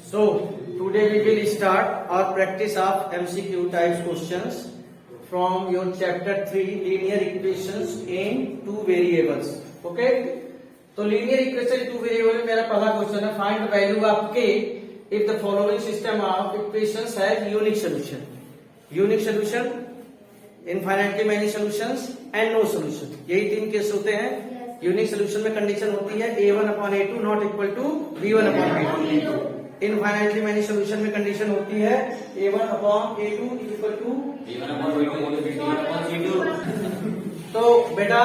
So today we will start our practice of MCQ types questions from your chapter 3 linear equations in two variables. Okay? तो linear equation in two variable में मेरा पहला question है find the value of k if the following system of equations has unique solution. Unique solution, infinitely many solutions and no solution. यही तीन case होते हैं. Unique solution में condition होती है a1 upon a2 not equal to b1 upon b2. Infinitely many solution में condition होती है a1 upon a2 equal to b1 upon b2. तो बेटा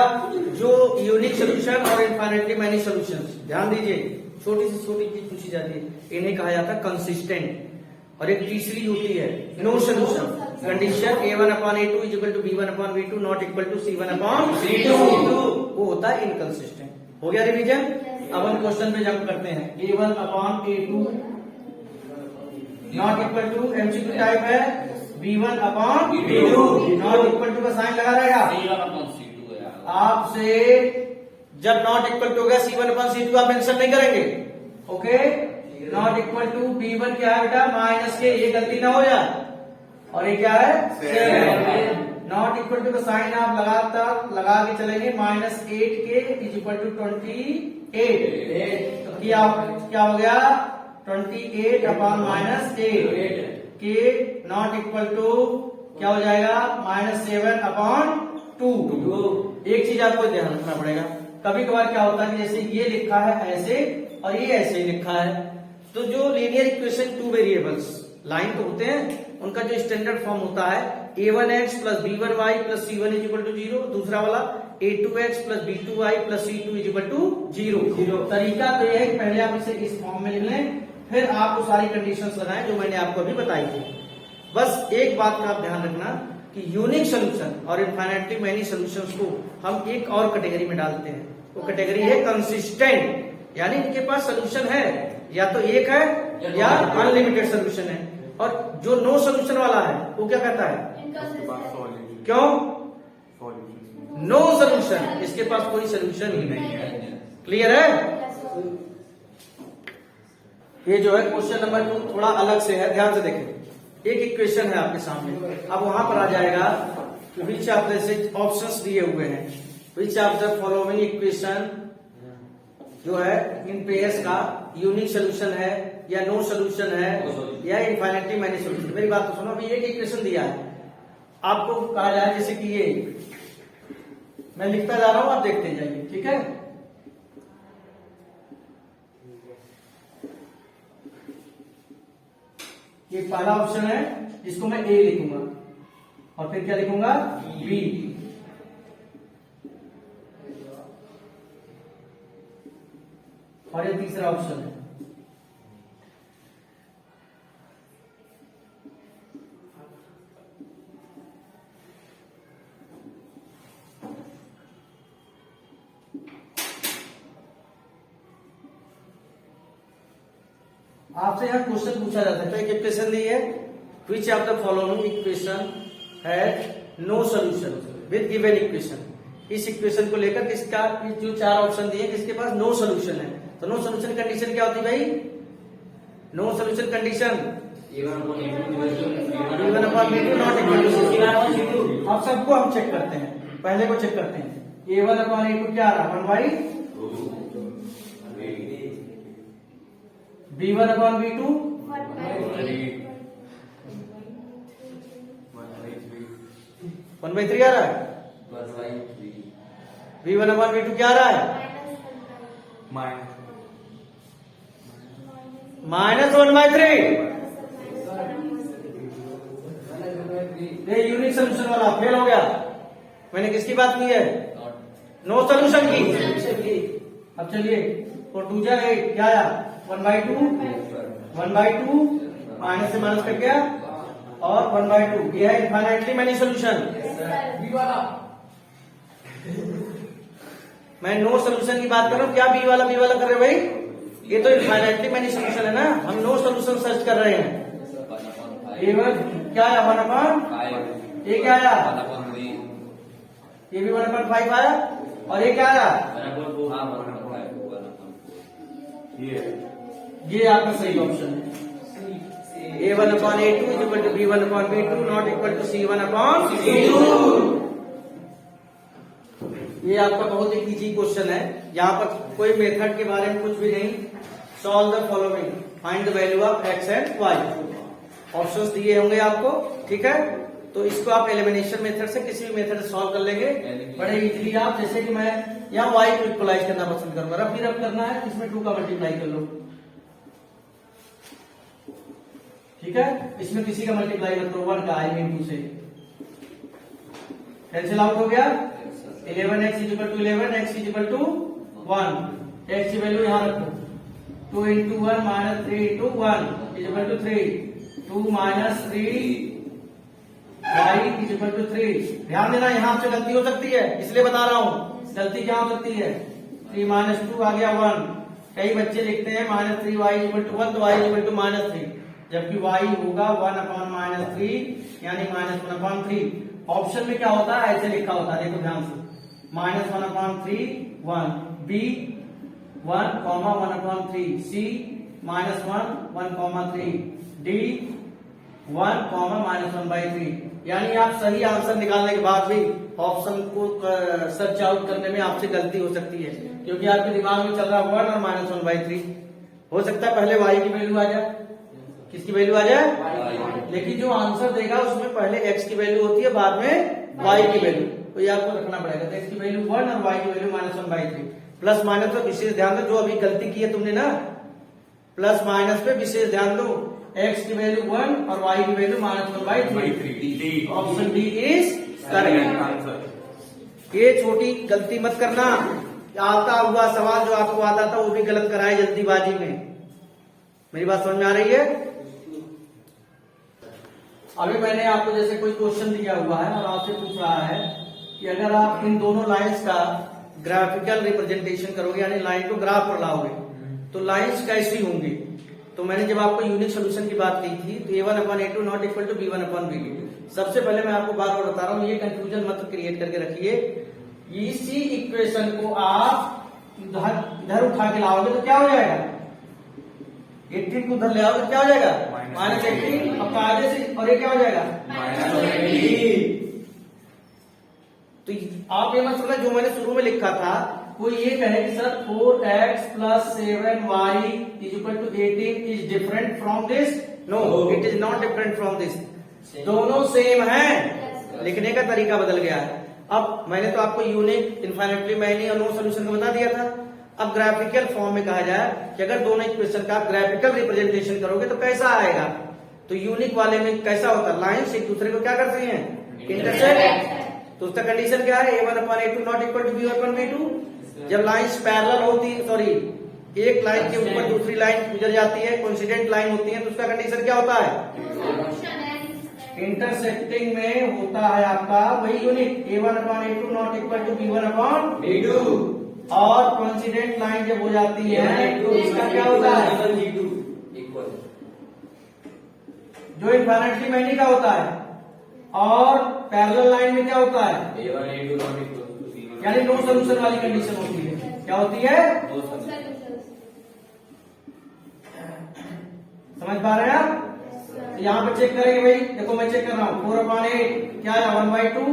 जो यूनिक सोल्यूशन और इनफाइनाइटली मैनी सोल्यूशन, ध्यान दीजिए, छोटी से छोटी चीज पूछी जाती है, इन्हें कहा जाता है कंसिस्टेंट. और एक तीसरी होती है no solution. Condition a1 upon a2 equal to b1 upon b2 not equal to c1 upon c2, वो होता है इनकंसिस्टेंट. हो गया रिवीजन. अब हम क्वेश्चन पे जंप करते हैं. a1 upon a2 not equal to MCQ type है b1 upon b2 not equal to का साइन लगा रहेगा. आपसे जब नॉट इक्वल टू होगा c1 अपॉन c2 आप मेंशन नहीं करेंगे. Okay. Not equal to b1 क्या है बेटा माइनस के, ये गलती ना हो जाए. और ये क्या है नॉट इक्वल टू का साइन आप लगातार लगा के चलेंगे. Minus 8k is equal to 28. तो क्या हो गया 28 अपॉन माइनस 8 के नॉट इक्वल टू क्या हो जाएगा -7 अपॉन 2. एक चीज आपको ध्यान रखना पड़ेगा. कभी कभार क्या होता है जैसे ये लिखा है ऐसे और ये ऐसे लिखा है, तो जो linear equation two variables line तो होते हैं, उनका जो स्टैंडर्ड फॉर्म होता है a1x plus b1y plus c1 is equal to 0. दूसरा वाला a2x plus b2y plus c2 is equal to 0. तरीका तो यह है पहले आप इसे इस फॉर्म में लिख लें, फिर आप वो सारी कंडीशंस लगाएं जो मैंने आपको अभी बताई थी. बस एक बात का आप ध्यान रखना कि यूनिक सोल्यूशन और इनफाइनाइटली मैनी सोल्यूशंस को हम एक और कैटेगरी में डालते हैं. वो कैटेगरी है कंसिस्टेंट, यानी इनके पास सोल्यूशन है, या तो एक है या अनलिमिटेड सोल्यूशन है. और जो नो सोल्यूशन वाला है वो क्या कहता है क्यों नो सोल्यूशन, इसके पास कोई सोल्यूशन ही नहीं है. क्लियर है. ये जो है क्वेश्चन नंबर 2 थोड़ा अलग से है, ध्यान से देखें. एक इक्वेशन है आपके सामने, अब वहां पर आ जाएगा कि विच ऑफ द ऑप्शंस दिए हुए हैं, विच ऑफ द फॉलोइंग इक्वेशन जो है इन पेयर्स का यूनिक सोल्यूशन है या नो सोल्यूशन है या इनफाइनाइटली मैनी सोल्यूशन. मेरी बात तो सुनो. अभी एक इक्वेशन दिया है आपको, कहा जाए जैसे कि ये मैं लिखता जा रहा हूं, आप देखते जाइए. ठीक है. ये पहला ऑप्शन है जिसको मैं ए लिखूंगा और फिर क्या लिखूंगा बी. और ये तीसरा ऑप्शन है. आपसे यहां क्वेश्चन पूछा जाता है, तो एक इक्वेशन दी है which of the following equation has no solution with given equation. इस इक्वेशन को लेकर किसका जो चार ऑप्शन दिए किसके पास नो सॉल्यूशन है. तो नो सॉल्यूशन कंडीशन क्या होती है भाई. No solution condition b1 upon b2 not equal to. अब सबको हम चेक करते हैं. पहले को चेक करते हैं. a1 अपॉन a2 क्या आ रहा 1/2. b1 अपॉन b2 1/3 आ रहा है. b1 अपॉन b2 क्या आ रहा है -1/3. ये यूनिक सोल्यूशन वाला फेल हो गया. मैंने किसकी बात की है नो सोल्यूशन की. अब चलिए तो 2 जा 8 क्या आया 1/2 माइनस से माइनस कट गया और 1/2. ये है इनफाइनाइटली मैनी सोल्यूशन. मैं नो सोल्यूशन की बात कर रहा हूँ. क्या बी वाला कर रहे हो भाई. ये तो इनफाइनाइटली मैनी सोल्यूशन है ना, हम नो सोल्यूशन सर्च कर रहे हैं. क्या आया 1/5. ये क्या आया ये भी 1/5 आया. और ये क्या आया ये आपका सही ऑप्शन है. A1 upon A2 is equal to B1 upon B2 not equal to C1 upon C2। ये आपका बहुत ही इजी क्वेश्चन है, यहाँ पर कोई मेथड के बारे में कुछ भी नहीं। Solve the following, find the value of x and y। Options दिए होंगे आपको, ठीक है। तो इसको आप एलिमिनेशन मेथड से किसी भी मेथड से सॉल्व कर लेंगे बड़े इजीली आप। जैसे कि मैं यहाँ y को इक्वलाइज करना पसंद करूंगा, रफ भी रफ करना है, इसमें 2 का मल्टीप्लाई कर लो, ठीक है। इसमें किसी का मल्टीप्लाई मत करो, 1 का आई मीन 2 से कैंसिल आउट हो गया। 11x is equal to 11, x is equal to 1, x की वैल्यू यहाँ रखो, 2 into 1 minus 3 into 1 is equal to 3, 2 minus 3 y is equal to 3। ध्यान देना यहाँ से गलती हो सकती है, इसलिए बता रहा हूँ गलती क्या हो सकती है। 3 minus 2 आ गया 1, कई बच्चे लिखते हैं minus 3y is equal to 1, तो y is equal to minus 3, जबकि y होगा 1 upon minus 3 यानी minus 1 upon 3। ऑप्शन में क्या होता है, ऐसे लिखा होता है, देखो ध्यान से, -1 upon 3 1, b 1, 1 upon 3, c -1 1, 3, d 1, -1/3। यानी आप सही आंसर निकालने के बाद भी ऑप्शन को सर्च आउट करने में आपसे गलती हो सकती है, क्योंकि आपके दिमाग में चल रहा है 1 और -1/3। हो सकता है पहले y की वैल्यू आ जाए, किसकी वैल्यू आ जाए, लेकिन जो आंसर देगा उसमें पहले x की वैल्यू होती है, बाद में y की वैल्यू, तो ये आपको रखना पड़ेगा। तो x की वैल्यू 1 और y की वैल्यू -1/3। प्लस माइनस पे विशेष ध्यान दो, जो अभी गलती की है तुमने ना, प्लस माइनस पे विशेष ध्यान दो। x की वैल्यू 1 और y की value -1/3। Option D is correct answer. ये छोटी गलती मत करना, आता हुआ सवाल जो आपको आता था वो भी गलत कराए जल्दीबाजी में। मेरी बात समझ में आ रही है। अभी मैंने आपको जैसे कोई क्वेश्चन दिया हुआ है और आपसे पूछ रहा है कि अगर आप इन दोनों लाइंस का ग्राफिकल रिप्रेजेंटेशन करोगे, यानी लाइन को ग्राफ पर लाओगे, तो लाइंस कैसी होंगी। तो मैंने जब आपको यूनिक सोल्यूशन की बात की थी, तो A1 upon A2 not equal to B1 upon B2। सबसे पहले मैं आपको बार बार बता रहा हूं, ये कंफ्यूजन मत क्रिएट करके रखिए। इसी इक्वेशन को आप इधर उठा के लाओगे तो क्या हो जाएगा, 18 को उधर ले आओगे तो क्या हो जाएगा, -18। अब आगे से और ये क्या हो जाएगा, -20। तो आप ये मत समझना जो मैंने शुरू में लिखा था, कोई ये कहे कि sir 4x + 7y is equal to 18 is different from this। No, it is not different from this। दोनों सेम हैं, लिखने का तरीका बदल गया है। अब मैंने तो आपको यूनिक, इनफाइनाइटली मैनी और नो सोल्यूशन को बता दिया था। अब ग्राफिकल फॉर्म में कहा जाए कि अगर दोनों इक्वेशन का आप ग्राफिकल रिप्रेजेंटेशन करोगे तो कैसा आएगा। तो यूनिक वाले में कैसा होता है, लाइंस एक दूसरे को क्या करती हैं, इंटरसेक्ट। तो उसका कंडीशन क्या है, A1 upon A2 not equal to B1 upon B2। जब लाइंस पैरेलल होती है, सॉरी एक लाइन के ऊपर दूसरी लाइन गुजर जाती है, कोइंसिडेंट लाइन होती है, तो उसका कंडीशन क्या होता है, इंटरसेक्टिंग में होता है आपका वही unit. A1 upon A2 not equal to B1 upon B2। और कोइंसिडेंट लाइन जब हो जाती है तो इसका क्या होता है, जो इनफाइनाइटली मैनी का होता है। और पैरेलल लाइन में क्या होता है, यानी नो सोल्यूशन वाली कंडीशन होती है। क्या होती है, समझ पा रहे हैं आप। तो यहाँ पे चेक करेंगे भाई, देखो मैं चेक कर रहा हूँ, 4 upon 8 क्या है, 1/2,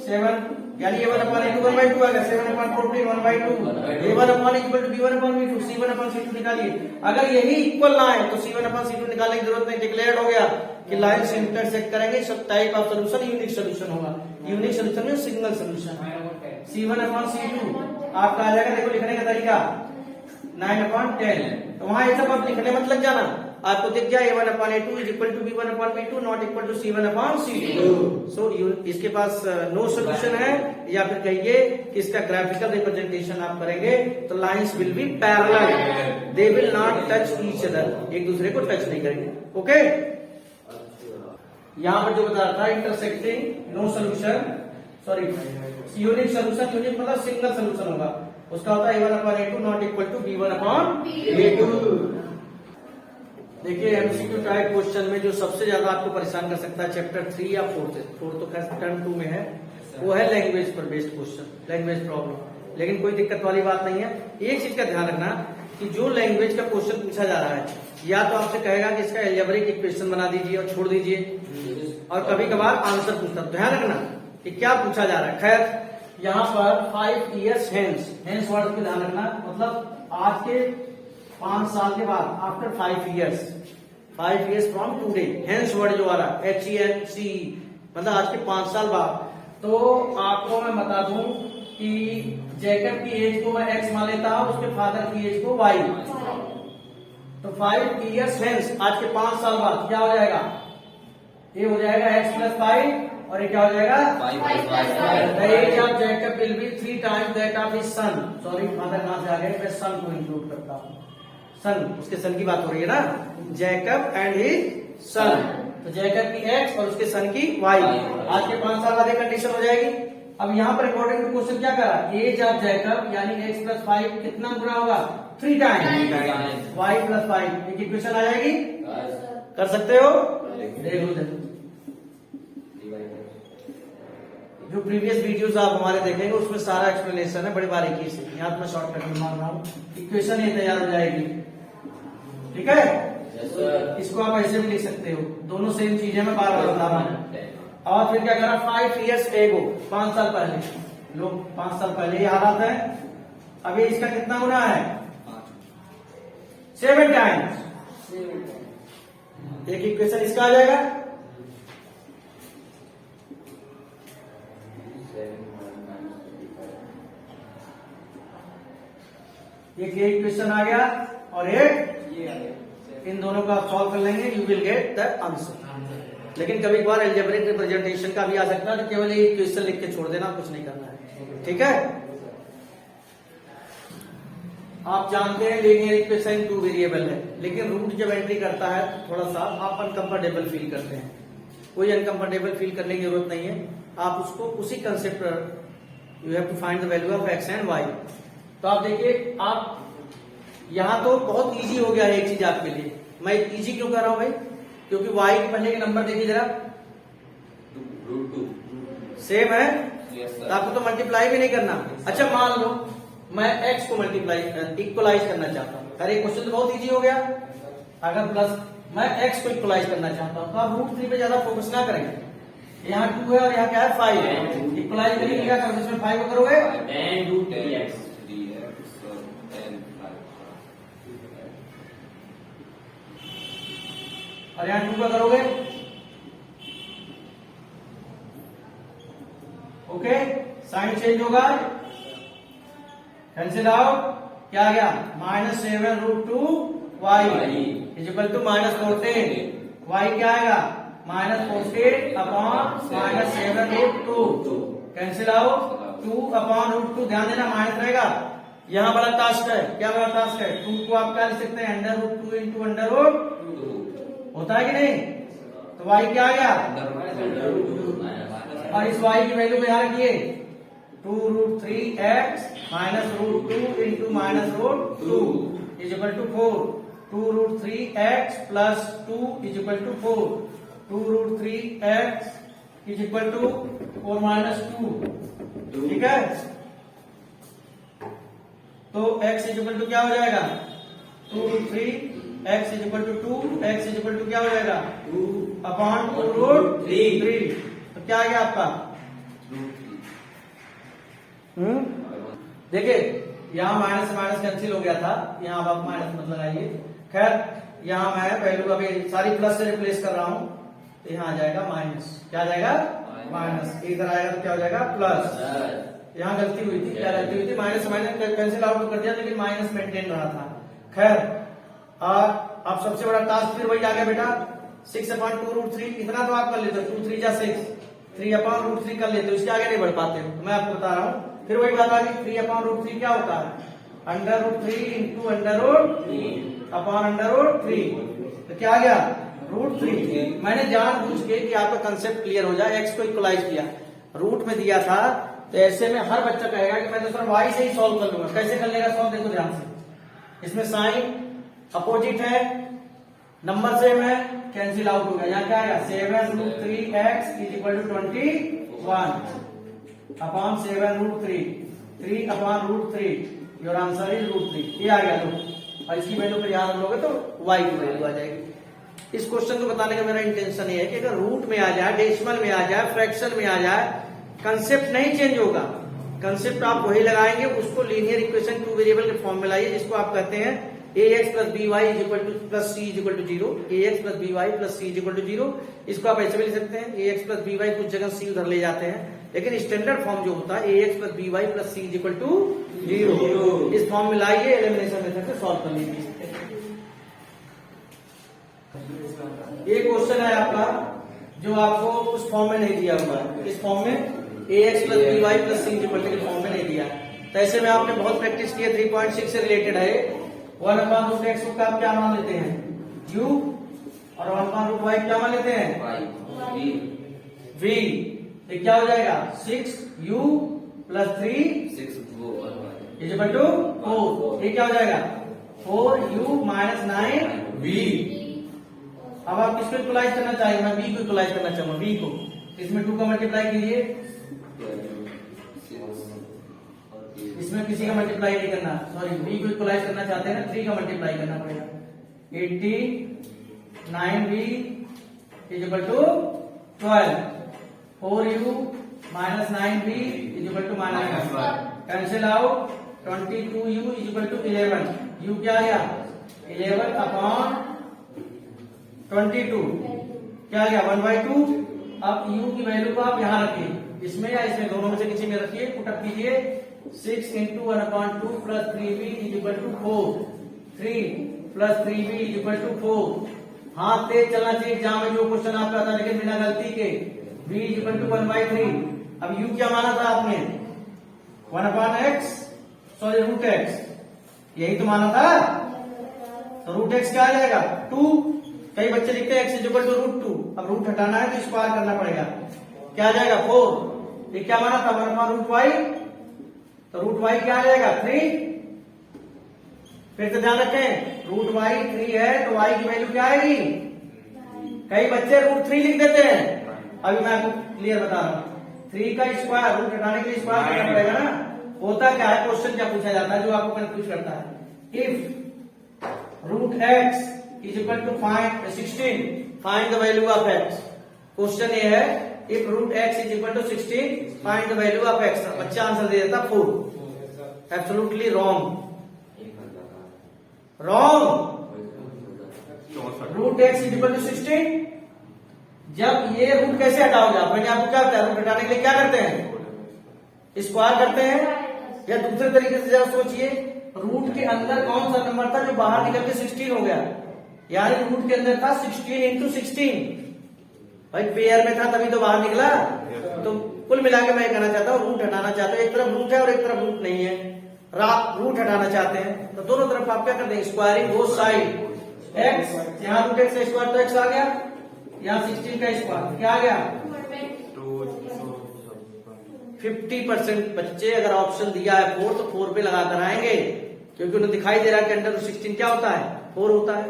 7 यानी A1 upon A2 1/2 आ गया, 7 upon 14 1/2, A1 upon equal to B1 upon B2, C1 upon C2 निकालिए। अगर यही इक्वल ना है तो C1 upon C2 निकालने की जरूरत नहीं, डिक्लेयर्ड हो गया कि लाइन से इंटरसेक्ट करेंगे, सब type of solution unique solution होगा। यूनिक सोल्यूशन में single solution. C1 upon C2 आपका आ जाएगा, देखो लिखने का तरीका 9 upon 10। तो वहां ये सब आप लिखने मत लग जाना, आपको दिख जाए A1 upon A2 is equal to B1 upon B2 not equal to C1 upon C2। So इसके पास नो सोल्यूशन है, या फिर कहिए कि इसका ग्राफिकल रिप्रेजेंटेशन आप करेंगे तो lines will be parallel, they will not touch each other, एक दूसरे को टच नहीं करेंगे। ओके, यहाँ पर जो बता रहा था intersecting no solution, sorry unique solution, unique मतलब सिंगल सोल्यूशन होगा, उसका होता है A1 upon A2 not equal to B1 upon B2। देखिए एमसीक्यू टाइप क्वेश्चन में जो सबसे ज्यादा आपको परेशान कर सकता है चैप्टर 3 या 4 तो खैर टर्म 2 में है, वो है लैंग्वेज पर बेस्ड क्वेश्चन, लैंग्वेज प्रॉब्लम। लेकिन कोई दिक्कत वाली बात नहीं है। एक चीज का ध्यान रखना कि जो लैंग्वेज का क्वेश्चन पूछा जा रहा है या तो आपसे कहेगा कि इसका एल्जेब्रिक इक्वेशन बना दीजिए और छोड़ दीजिए, और कभी कभार आंसर पूछता। ध्यान रखना कि क्या पूछा जा रहा है। खैर यहाँ पर 5 years हेंस वर्ड को ध्यान रखना, मतलब आज के 5 साल के बाद, after 5 years from today, hence word जो आ रहा है HENCE, मतलब आज के 5 साल बाद। तो आपको मैं बता दूं कि जैकब की एज को मैं x मान लेता हूं, उसके फादर की एज को y। तो 5 years हेंस, आज के 5 साल बाद क्या हो जाएगा, ये हो जाएगा x + 5, और ये क्या हो जाएगा 5 the age of Jacob will be 3 times that of his son. Sorry father कहां से आ गए, मैं सन को इंक्लूड करता हूं, सन, उसके सन की बात हो रही है ना, जैकब एंड हिज सन। तो जैकब की x और उसके सन की y, आज के 5 साल बाद एक कंडीशन हो जाएगी। अब यहाँ पर अकॉर्डिंग टू क्वेश्चन क्या करा, एज ऑफ जैकब यानी x + 5 कितना गुना होगा, 3 times y + 5, एक इक्वेशन आ जाएगी। कर सकते हो, देख लो। जो प्रीवियस वीडियोस आप हमारे देखेंगे उसमें सारा एक्सप्लेनेशन है बड़ी बारीकी से, यहाँ तो मैं शॉर्टकट में मार रहा हूँ, इक्वेशन ये तैयार हो जाएगी। ठीक है, इसको आप ऐसे भी लिख सकते हो, दोनों सेम चीजें मैं बार बार बता रहा हूँ। और फिर क्या करा, 5 years ago, 5 साल पहले, लोग 5 साल पहले ये हालात है। अभी इसका कितना गुना है, 7 times, एक इक्वेशन इसका आ जाएगा। एक ये इक्वेशन आ गया और एक ये आ गया, इन दोनों का आप सॉल्व कर लेंगे, you will get the answer. लेकिन कभी कभार एल्जेब्रिक रिप्रेजेंटेशन का भी आ सकता है, तो केवल ये इक्वेशन लिख के छोड़ देना, कुछ नहीं करना है। ठीक है, आप जानते हैं लीनियर इक्वेशन 2 वेरिएबल है, लेकिन रूट जब एंट्री करता है तो थोड़ा सा आप अनकंफर्टेबल फील करते हैं। कोई अनकंफर्टेबल फील करने की जरूरत नहीं है, आप उसको उसी कंसेप्ट पर, you have to find the value of x and y। तो आप देखिए, आप यहां तो बहुत इजी हो गया है एक चीज आपके लिए। मैं इजी क्यों कर रहा हूं भाई, क्योंकि y के पहले के नंबर देखिए जरा, सेम है, तो आपको तो मल्टीप्लाई भी नहीं करना। अच्छा मान लो मैं x को मल्टीप्लाई इक्वलाइज करना चाहता हूं, अरे क्वेश्चन तो बहुत इजी हो गया। अगर प्लस मैं x को इक्वलाइज करना चाहता हूं तो आप √3 पे ज्यादा फोकस ना करेंगे, यहाँ 2 है और यहाँ क्या है 5 है, इक्वलाइज करेंगे क्या करोगे, इसमें 5 को करोगे और यहाँ 2 का करोगे, ओके, साइन चेंज होगा, कैंसिल आउट, क्या आ गया -7√2y इक्वल टू -14, y क्या आएगा -14 अपॉन -7√2, कैंसिल आउट, 2/√2, ध्यान देना माइनस रहेगा, यहाँ बड़ा टास्क है। क्या बड़ा टास्क है, 2 को आप क्या लिख सकते हैं, √2 इंटू √2 होता है कि नहीं, तो y क्या आ गया, और इस y की वैल्यू को यहाँ रखिए, 2√3x -√2 into -√2 is equal to 4, 2√3x plus 2 is equal to 4, 2√3x is equal to 4 - 2, ठीक है। तो x इज इक्वल टू क्या हो जाएगा, 2√3, x is equal to 2, x is equal to क्या हो जाएगा 2/√3। तो क्या आ गया आपका, देखिए यहाँ माइनस से माइनस कैंसिल हो गया था, यहाँ अब आप माइनस मत लगाइए। खैर यहाँ मैं वैल्यू अभी सारी प्लस से रिप्लेस कर रहा हूँ, तो यहाँ आ जाएगा माइनस, क्या आ जाएगा माइनस, इधर आएगा तो क्या हो जाएगा प्लस। यहाँ गलती हुई थी, क्या गलती हुई थी, माइनस से माइनस कैंसिल आउट कर दिया, लेकिन माइनस मेंटेन रहा था। खैर आप सबसे बड़ा टास्क फिर वही आ गया बेटा, 6/2√3, इतना तो आप कर लेते हो, 2 3 जा 6, 3/√3 कर लेते हो, इसके आगे नहीं बढ़ पाते हो, मैं आपको बता रहा हूँ। फिर वही बात आ गई, 3/√3 क्या होता है, √3 इंटू √3 अपॉन √3, तो क्या आ गया √3। मैंने जानबूझ के कि आपका कंसेप्ट क्लियर हो जाए, x को इक्वलाइज किया, रूट में दिया था, तो ऐसे में हर बच्चा कहेगा कि मैं तो सर y से ही सॉल्व कर लूंगा। कैसे कर लेगा सॉल्व, देखो ध्यान से, इसमें साइन अपोजिट है, नंबर सेम है, कैंसिल आउट हो गया, यहाँ क्या आएगा 7√3x is equal to 21 upon 7√3, 3/√3, your answer is √3, ये आ गया। लो और इसकी वैल्यू पर याद लोगे तो y की वैल्यू आ जाएगी। इस क्वेश्चन को बताने का मेरा इंटेंशन ये है कि अगर रूट में आ जाए, डेसिमल में आ जाए, फ्रैक्शन में आ जाए, कंसेप्ट नहीं चेंज होगा, कंसेप्ट आप वही लगाएंगे, उसको लीनियर इक्वेशन टू वेरिएबल के फॉर्म में लाइए, जिसको आप कहते हैं ax plus B Y is equal to plus C is equal to 0, ax plus B Y plus C is equal to 0। इसको आप ऐसे भी लिख सकते हैं ax प्लस बी वाई, कुछ जगह सी उधर ले जाते हैं, लेकिन स्टैंडर्ड फॉर्म जो होता है ax plus B Y plus C is equal to 0। इस फॉर्म में लाइए, एलिमिनेशन मेथड से सॉल्व कर लीजिए। ये क्वेश्चन है आपका जो आपको उस फॉर्म में नहीं दिया हुआ है, इस फॉर्म में ax plus B Y plus C is equal to form में नहीं दिया। तो ऐसे में आपने बहुत प्रैक्टिस की है, 3.6 से रिलेटेड है। 1/√x का आप क्या मान लेते हैं u, और 1/√y क्या मान लेते हैं v। ये क्या हो जाएगा 6u plus 3 is equal to 4। ये क्या हो जाएगा 4u माइनस 9v। अब आप किसको इक्वलाइज करना चाहेंगे? मैं v को इक्वलाइज करना चाहूंगा, v को। इसमें 2 का मल्टीप्लाई कीजिए, इसमें किसी का मल्टीप्लाई नहीं करना, सॉरी v को इक्वलाइज करना चाहते हैं ना, 3 का मल्टीप्लाई करना पड़ेगा। 89v is equal to 12, 4u minus 9v is equal to minus 1, cancel out, 22u is equal to 11। u क्या आ गया 11 अपॉन 22, क्या आ गया 1/2। अब u की वैल्यू को आप यहां रखिए, इसमें या इसमें, दोनों में से किसी में रखिए, पुटअप कीजिए। 6 into 1/2 plus 3v is equal to 4, 3 plus 3v is equal to 4। हाथ तेज चलना चाहिए एग्जाम में, जो क्वेश्चन आपका आता है, लेकिन बिना गलती के। v is equal to 1/3। अब u क्या माना था आपने 1/x, सॉरी रूट x, यही तो माना था। तो रूट x क्या आ जाएगा 2। कई बच्चे लिखते हैं x इज इक्वल टू √2, अब रूट हटाना है तो स्क्वायर करना पड़ेगा, क्या आ जाएगा 4। ये क्या माना था 1/√y, तो √y क्या आ जाएगा 3। फिर से ध्यान रखें √y 3 है तो y की वैल्यू क्या आएगी, कई बच्चे √3 लिख देते हैं। अभी मैं आपको क्लियर बता रहा हूं, 3 का स्क्वायर, रूट हटाने के लिए स्क्वायर करना पड़ेगा ना। होता क्या है, क्वेश्चन क्या पूछा जाता है जो आपको कंफ्यूज करता है, if √x is equal to 16, find the value of x। Question ये है if √x is equal to 16, find the value of x। बच्चा आंसर दे देता 4। Absolutely wrong, wrong. √x is equal to 16, जब ये रूट कैसे हटाओगे आप, मैंने आपको क्या बताया, रूट हटाने के लिए क्या करते हैं, स्क्वायर करते हैं। या दूसरे तरीके से जरा सोचिए, रूट के अंदर कौन सा नंबर था जो बाहर निकल के 16 हो गया, यानी रूट के अंदर था 16 into 16, भाई पेयर में था तभी तो बाहर निकला। तो कुल मिला के मैं कहना चाहता हूँ, रूट हटाना चाहते हो, एक तरफ रूट है और एक तरफ रूट नहीं है, रूट हटाना चाहते हैं तो दोनों तरफ आप क्या करते हैं, स्क्वायरिंग बोथ साइड। x यहाँ √x का स्क्वायर तो x आ गया, यहाँ 16 का स्क्वायर क्या आ गया 50%। बच्चे अगर ऑप्शन दिया है 4 तो 4 पे लगा कर आएंगे, क्योंकि उन्हें दिखाई दे रहा है कि अंडर 16 क्या होता है 4 होता है।